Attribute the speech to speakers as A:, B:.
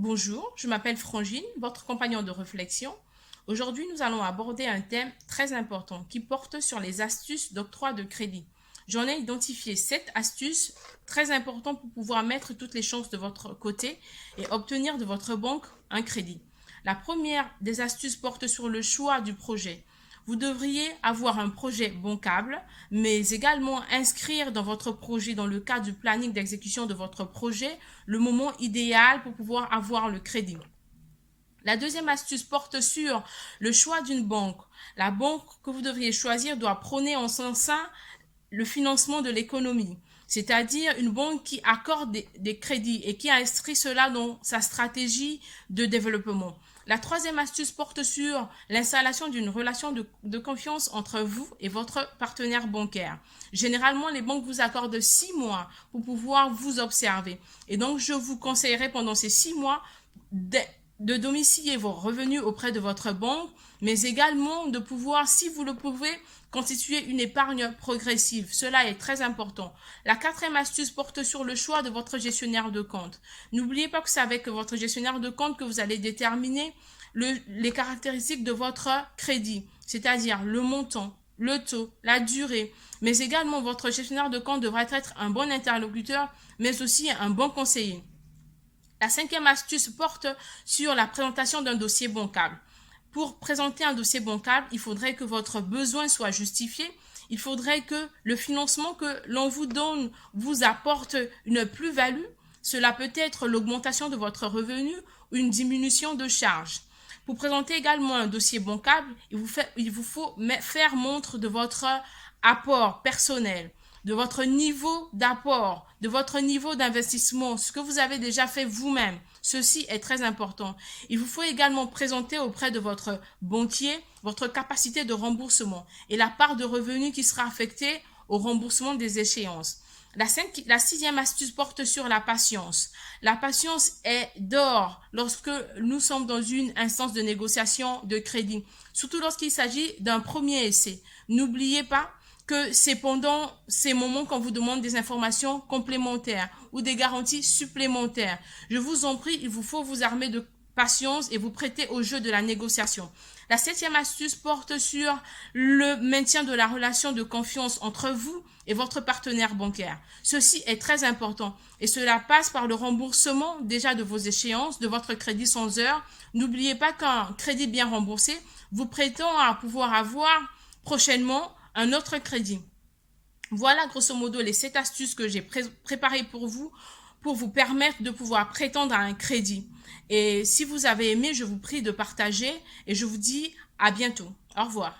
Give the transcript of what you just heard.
A: Bonjour, je m'appelle Frangine, votre compagnon de réflexion. Aujourd'hui, nous allons aborder un thème très important qui porte sur les astuces d'octroi de crédit. J'en ai identifié 7 astuces très importantes pour pouvoir mettre toutes les chances de votre côté et obtenir de votre banque un crédit. La première des astuces porte sur le choix du projet. Vous devriez avoir un projet bancable, mais également inscrire dans votre projet, dans le cadre du planning d'exécution de votre projet, le moment idéal pour pouvoir avoir le crédit. La deuxième astuce porte sur le choix d'une banque. La banque que vous devriez choisir doit prôner en son sein le financement de l'économie, c'est-à-dire une banque qui accorde des crédits et qui a inscrit cela dans sa stratégie de développement. La troisième astuce porte sur l'installation d'une relation de confiance entre vous et votre partenaire bancaire. Généralement, les banques vous accordent 6 mois pour pouvoir vous observer. Et donc, je vous conseillerais pendant ces 6 mois de domicilier vos revenus auprès de votre banque, mais également de pouvoir, si vous le pouvez, constituer une épargne progressive. Cela est très important. La quatrième astuce porte sur le choix de votre gestionnaire de compte. N'oubliez pas que c'est avec votre gestionnaire de compte que vous allez déterminer les caractéristiques de votre crédit, c'est-à-dire le montant, le taux, la durée, mais également votre gestionnaire de compte devrait être un bon interlocuteur, mais aussi un bon conseiller. La cinquième astuce porte sur la présentation d'un dossier bancable. Pour présenter un dossier bancable, il faudrait que votre besoin soit justifié. Il faudrait que le financement que l'on vous donne vous apporte une plus-value. Cela peut être l'augmentation de votre revenu ou une diminution de charges. Pour présenter également un dossier bancable, il vous faut faire montre de votre apport personnel, de votre niveau d'apport, de votre niveau d'investissement, ce que vous avez déjà fait vous-même. Ceci est très important. Il vous faut également présenter auprès de votre banquier votre capacité de remboursement et la part de revenus qui sera affectée au remboursement des échéances. La sixième astuce porte sur la patience. La patience est d'or lorsque nous sommes dans une instance de négociation de crédit, surtout lorsqu'il s'agit d'un premier essai. N'oubliez pas que c'est pendant ces moments qu'on vous demande des informations complémentaires ou des garanties supplémentaires. Je vous en prie, il vous faut vous armer de patience et vous prêter au jeu de la négociation. La septième astuce porte sur le maintien de la relation de confiance entre vous et votre partenaire bancaire. Ceci est très important et cela passe par le remboursement déjà de vos échéances, de votre crédit sans heure. N'oubliez pas qu'un crédit bien remboursé vous prétend à pouvoir avoir prochainement un autre crédit. Voilà grosso modo les 7 astuces que j'ai préparées pour vous permettre de pouvoir prétendre à un crédit. Et si vous avez aimé, je vous prie de partager et je vous dis à bientôt. Au revoir.